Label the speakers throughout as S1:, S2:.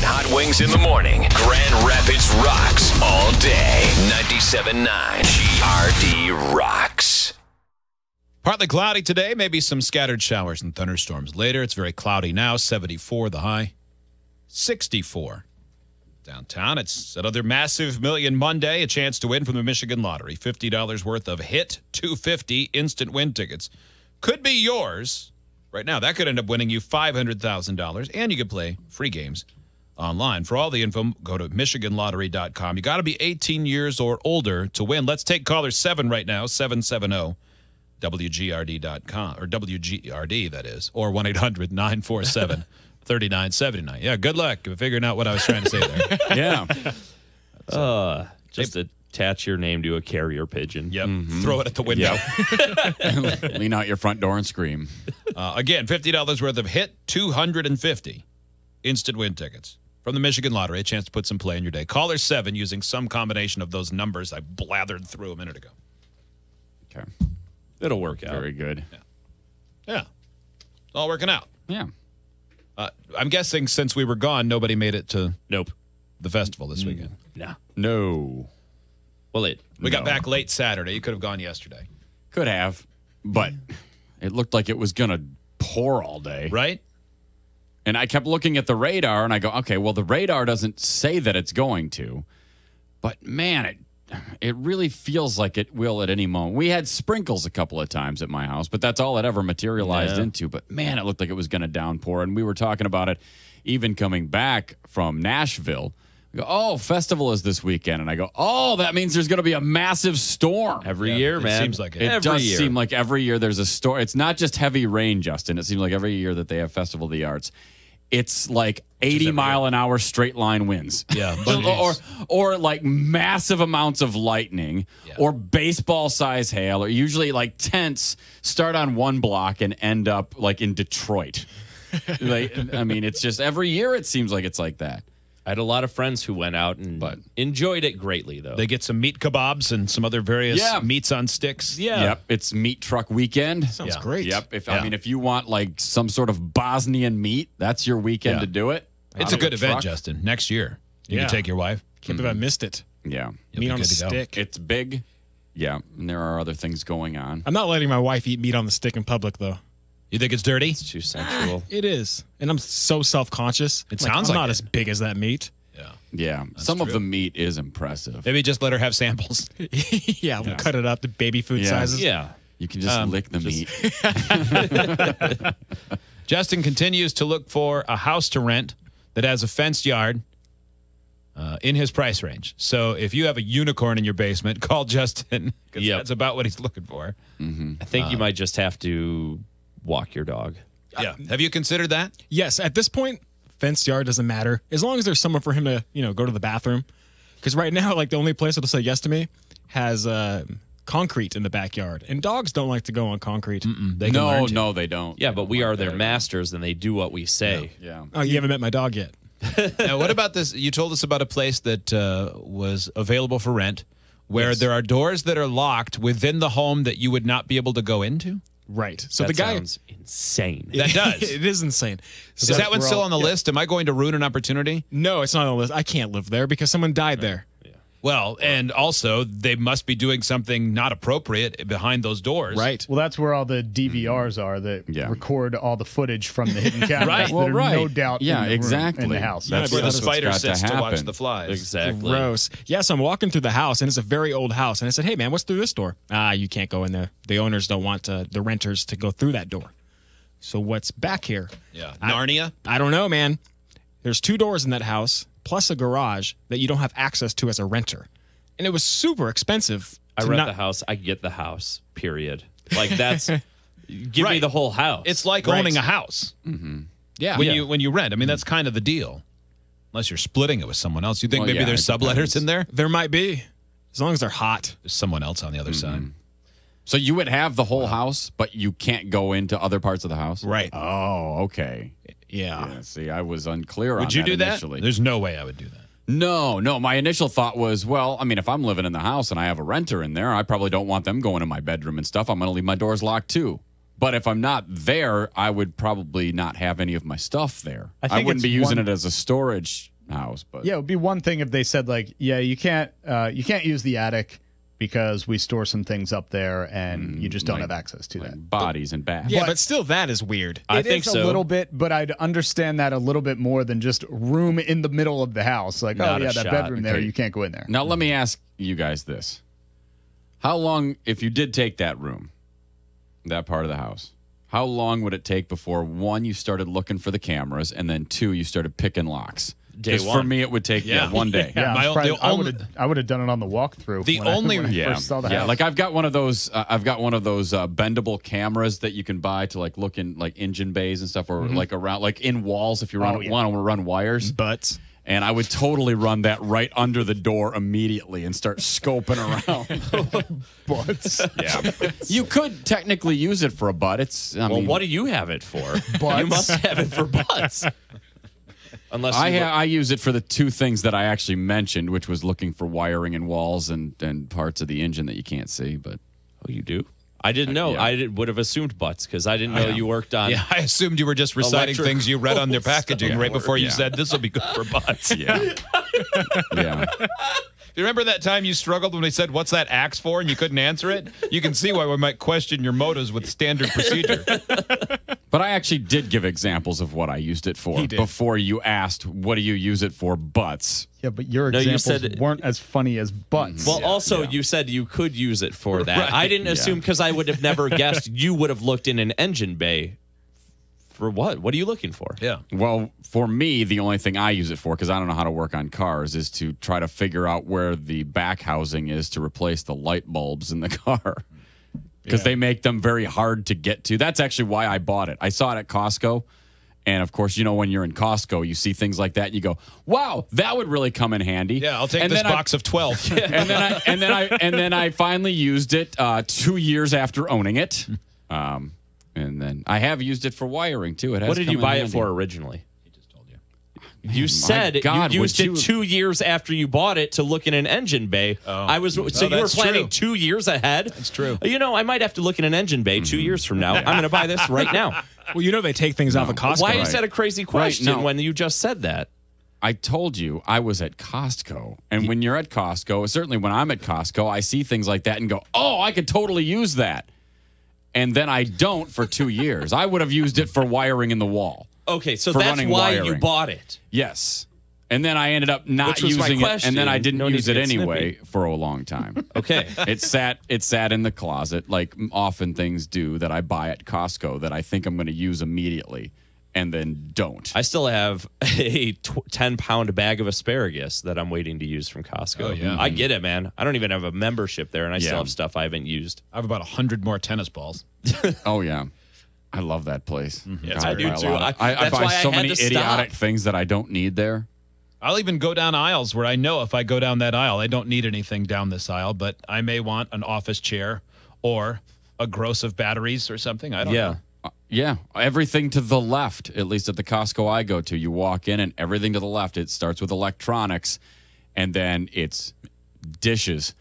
S1: hot wings in the morning. Grand Rapids rocks all day. 97.9 GRD rocks.
S2: Partly cloudy today, maybe some scattered showers and thunderstorms later. It's very cloudy now, 74 the high, 64 downtown. It's another massive Million Monday, a chance to win from the Michigan Lottery. $50 worth of hit 250 instant win tickets. Could be yours right now. That could end up winning you $500,000, and you could play free games online. For all the info, go to michiganlottery.com. You got to be 18 years or older to win. Let's take caller 7 right now, 770. WGRD.com, or WGRD, that is, or 1-800-947-3979. Yeah, good luck figuring out what I was trying to say there.
S3: Yeah.
S4: Just attach your name to a carrier pigeon.
S2: Yep. Throw it at the window.
S3: Yep. Lean out your front door and scream.
S2: Again, $50 worth of hit, 250 instant win tickets from the Michigan Lottery. A chance to put some play in your day. Caller 7 using some combination of those numbers I blathered through a minute ago.
S3: Okay.
S4: It'll work out.
S3: Very good.
S2: Yeah. It's all working out.
S3: Yeah.
S2: I'm guessing since we were gone, nobody made it to
S4: Nope.
S2: the festival this weekend.
S3: No.
S4: Well,
S2: We got back late Saturday. You could have gone yesterday.
S3: Could have, but it looked like it was going to pour all day.
S2: Right?
S3: And I kept looking at the radar, and I go, okay, well, the radar doesn't say that it's going to. But, man, it really feels like it will at any moment. We had sprinkles a couple of times at my house, but that's all it ever materialized into. But, man, it looked like it was going to downpour. And we were talking about it even coming back from Nashville. We go, oh, festival is this weekend. And I go, oh, that means there's going to be a massive storm.
S4: every year, man.
S2: It seems like it.
S3: It
S4: Every
S3: does
S4: year.
S3: seem like every year there's a storm. It's not just heavy rain, Justin. It seems like every year that they have Festival of the Arts, it's like 80-mile-an-hour straight line winds.
S2: Yeah.
S3: or like massive amounts of lightning or baseball-size hail, or usually like tents start on one block and end up like in Detroit. I mean, it's just every year it seems like it's like that.
S4: I had a lot of friends who went out and enjoyed it greatly, though.
S2: They get some meat kebabs and some other various meats on sticks.
S4: Yeah.
S3: Yep, it's meat truck weekend.
S5: Sounds great.
S3: Yep. I mean, if you want like some sort of Bosnian meat, that's your weekend to do it.
S2: It's a good event, Justin. Next year, you can take your wife.
S5: Can't believe I missed it.
S3: Yeah.
S5: Meat on a
S2: good to go.
S5: stick.
S3: It's big. Yeah. And there are other things going on.
S5: I'm not letting my wife eat meat on the stick in public, though.
S2: You think it's dirty?
S4: It's too sensual.
S5: It is. And I'm so self-conscious.
S2: It sounds
S5: I'm
S2: like
S5: not
S2: it.
S5: as big as that meat.
S3: Yeah. Some of the meat is impressive.
S2: Maybe just let her have samples.
S5: Yeah, we'll cut it up to baby food sizes.
S4: Yeah.
S3: You can just lick the meat.
S2: Justin continues to look for a house to rent that has a fenced yard in his price range. So if you have a unicorn in your basement, call Justin, because that's about what he's looking for.
S4: I think you might just have to walk your dog.
S2: Yeah. Have you considered that?
S5: Yes, at this point, fenced yard doesn't matter. As long as there's somewhere for him to, go to the bathroom. Because right now, like the only place that'll say yes to me has concrete in the backyard. And dogs don't like to go on concrete.
S2: They can learn to.
S3: No, they don't.
S4: Yeah, but we are their masters, and they do what we say.
S3: Yeah.
S5: Oh, you haven't met my dog yet.
S2: Now, what about this? You told us about a place that was available for rent where there are doors that are locked within the home that you would not be able to go into?
S5: Right. So
S4: That
S5: the guy
S4: sounds insane.
S2: That does.
S5: It is insane.
S2: Is that one still on the list? Am I going to ruin an opportunity?
S5: No, it's not on the list. I can't live there because someone died there.
S2: Well, and also they must be doing something not appropriate behind those doors.
S5: Right.
S6: Well, that's where all the DVRs are that record all the footage from the hidden cameras.
S2: Right.
S6: That are no doubt in the room,
S3: exactly.
S6: in the house.
S2: That's where the
S3: what's
S2: spider
S3: got to
S2: sits to watch
S3: happen.
S2: the flies.
S4: Exactly.
S5: Gross. Yeah, so I'm walking through the house, and it's a very old house. And I said, hey, man, what's through this door? You can't go in there. The owners don't want the renters to go through that door. So what's back here?
S2: Yeah. Narnia?
S5: I don't know, man. There's 2 doors in that house, plus a garage that you don't have access to as a renter. And it was super expensive.
S4: I rent the house. I get the house, period. Like, that's... Give me the whole house.
S2: It's like owning a house.
S5: Yeah.
S2: When you rent. I mean, that's kind of the deal. Unless you're splitting it with someone else. You think maybe there's subletters in there?
S5: There might be. As long as they're hot.
S2: There's someone else on the other side.
S3: So you would have the whole house, but you can't go into other parts of the house?
S5: Right.
S3: Oh, okay.
S5: Yeah.
S3: See, I was unclear on that
S2: Would you do that?
S3: initially.
S2: There's no way I would do that.
S3: No. My initial thought was, well, I mean, if I'm living in the house and I have a renter in there, I probably don't want them going in my bedroom and stuff. I'm going to leave my doors locked too. But if I'm not there, I would probably not have any of my stuff there. I wouldn't be using it as a storage house. But
S6: Yeah, it would be one thing if they said like, yeah, you can't use the attic because we store some things up there and you just don't have access to that.
S3: bodies and bats.
S5: Yeah, but still, that is weird.
S4: I
S6: It
S4: think
S6: is
S4: so.
S6: a little bit, but I'd understand that a little bit more than just room in the middle of the house. Like,
S4: Not
S6: oh
S4: a
S6: yeah, that
S4: shot.
S6: bedroom there,
S3: Okay.
S6: you can't go in there.
S3: Now let me ask you guys this: how long, if you did take that room, that part of the house, how long would it take before 1, you started looking for the cameras, and then 2, you started picking locks?
S4: Day
S3: Because for
S4: one.
S3: me, it would take 1 day.
S6: Yeah,
S2: My
S6: I'm
S2: own-
S6: surprised-
S2: the
S6: I
S2: only-
S6: would have done it on the walkthrough.
S2: The
S6: when I
S2: only-
S6: first saw the house.
S3: Like I've got one of those. Bendable cameras that you can buy to like look in like engine bays and stuff, or like around like in walls if you want to run wires.
S5: But
S3: And I would totally run that right under the door immediately and start scoping around.
S6: Butts.
S3: Yeah, you could technically use it for a butt. It's I
S4: Well,
S3: mean,
S4: what do you have it for?
S6: Butts.
S4: You must have it for butts. Unless you
S3: I use it for the 2 things that I actually mentioned, which was looking for wiring and walls and parts of the engine that you can't see. But
S4: Oh, you do? I didn't know.
S3: Yeah.
S4: I would have assumed butts because I didn't know you worked on.
S2: Yeah, I assumed you were just reciting
S4: Electrical
S2: things you read on their packaging
S3: Yeah.
S2: right before you
S3: Yeah.
S2: said this will be good for butts.
S3: yeah, yeah.
S2: Do you remember that time you struggled when they said, "What's that axe for?" and you couldn't answer it? You can see why we might question your motives with standard procedure.
S3: But I actually did give examples of what I used it for
S5: He did.
S3: before you asked, "What do you use it for?" Butts.
S6: Yeah, but your
S4: No, you
S6: examples
S4: said-
S6: weren't as funny as butts.
S4: Well, also, you said you could use it for that. I didn't assume because I would have never guessed you would have looked in an engine bay. For what? What are you looking for?
S2: Yeah.
S3: Well, for me, the only thing I use it for, because I don't know how to work on cars, is to try to figure out where the back housing is to replace the light bulbs in the car. Because they make them very hard to get to. That's actually why I bought it. I saw it at Costco. And of course, you know, when you're in Costco, you see things like that and you go, wow, that would really come in handy.
S2: Yeah, I'll take
S3: And
S2: this
S3: then
S2: box of 12.
S3: and then I finally used it 2 years after owning it. And then I have used it for wiring too. It has
S4: What did
S3: come
S4: you
S3: in
S4: buy it
S3: handy.
S4: for originally? You said
S3: God,
S4: you used
S3: would
S4: it
S3: you-
S4: 2 years after you bought it to look in an engine bay. I was so you were
S2: that's
S4: planning
S2: true.
S4: 2 years ahead.
S2: That's true.
S4: You know, I might have to look in an engine bay 2 years from now. I'm going to buy this right now.
S5: well, you know they take things off of Costco.
S4: Why is that a crazy question
S3: no.
S4: when you just said that?
S3: I told you I was at Costco. And when you're at Costco, certainly when I'm at Costco, I see things like that and go, oh, I could totally use that. And then I don't for 2 years. I would have used it for wiring in the wall.
S4: Okay, so
S3: For
S4: that's
S3: running
S4: why you
S3: wiring.
S4: bought it.
S3: Yes. And then I ended up not
S4: Which was my
S3: using it. And then I
S4: question.
S3: didn't
S4: No need
S3: use
S4: to
S3: it
S4: get
S3: anyway
S4: snippy.
S3: for a long time.
S4: Okay.
S3: It sat in the closet like often things do that I buy at Costco that I think I'm going to use immediately and then don't.
S4: I still have a 10-pound bag of asparagus that I'm waiting to use from Costco.
S2: Oh, yeah.
S4: I get it, man. I don't even have a membership there, and I still
S3: Yeah.
S4: have stuff I haven't used.
S2: I have about 100 more tennis balls.
S3: Oh yeah, I love that place.
S2: Yes,
S3: God,
S2: I do
S3: buy a
S4: too.
S3: lot of-
S4: I-
S3: I
S4: that's
S3: buy
S4: why I
S3: so
S4: had
S3: many
S4: to stop.
S3: idiotic things that I don't need there.
S2: I'll even go down aisles where I know if I go down that aisle, I don't need anything down this aisle, but I may want an office chair or a gross of batteries or something. I don't know.
S3: Yeah, everything to the left, at least at the Costco I go to. You walk in and everything to the left, it starts with electronics and then it's dishes,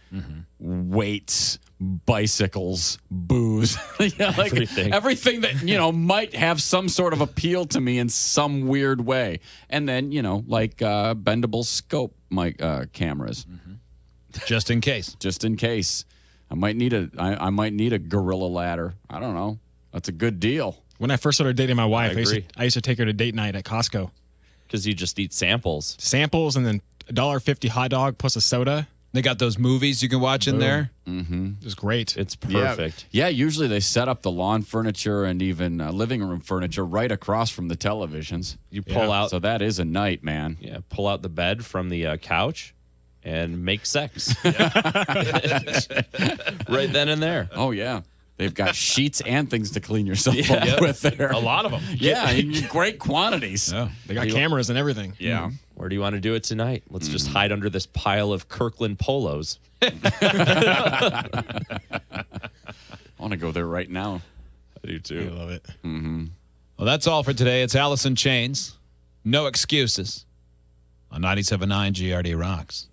S3: weights, bicycles, booze. Yeah, like everything that, you know, might have some sort of appeal to me in some weird way. And then, you know, like bendable scope cameras,
S2: Just in case.
S3: just in case. I might need a gorilla ladder. I don't know. That's a good deal.
S5: When I first started dating my wife,
S4: agree.
S5: I used to take her to date night at Costco.
S4: Because you just eat samples.
S5: Samples and then $1.50 hot dog plus a soda.
S2: They got those movies you can watch in there.
S5: It was great.
S4: It's perfect.
S3: Yeah, usually they set up the lawn furniture and even living room furniture right across from the televisions.
S4: You pull out,
S3: So that is a night, man.
S4: pull out the bed from the couch and make sex. Right then and there.
S3: Oh, yeah. They've got sheets and things to clean yourself up with there.
S2: A lot of them.
S3: Yeah, in great quantities.
S2: Yeah.
S5: They got cameras and everything.
S3: Yeah.
S4: Where do you want to do it tonight? Let's just hide under this pile of Kirkland polos.
S3: I want to go there right now.
S4: I do
S5: I
S4: too.
S5: love it.
S2: Well, that's all for today. It's Alice in Chains. No excuses on 97.9 GRD Rocks.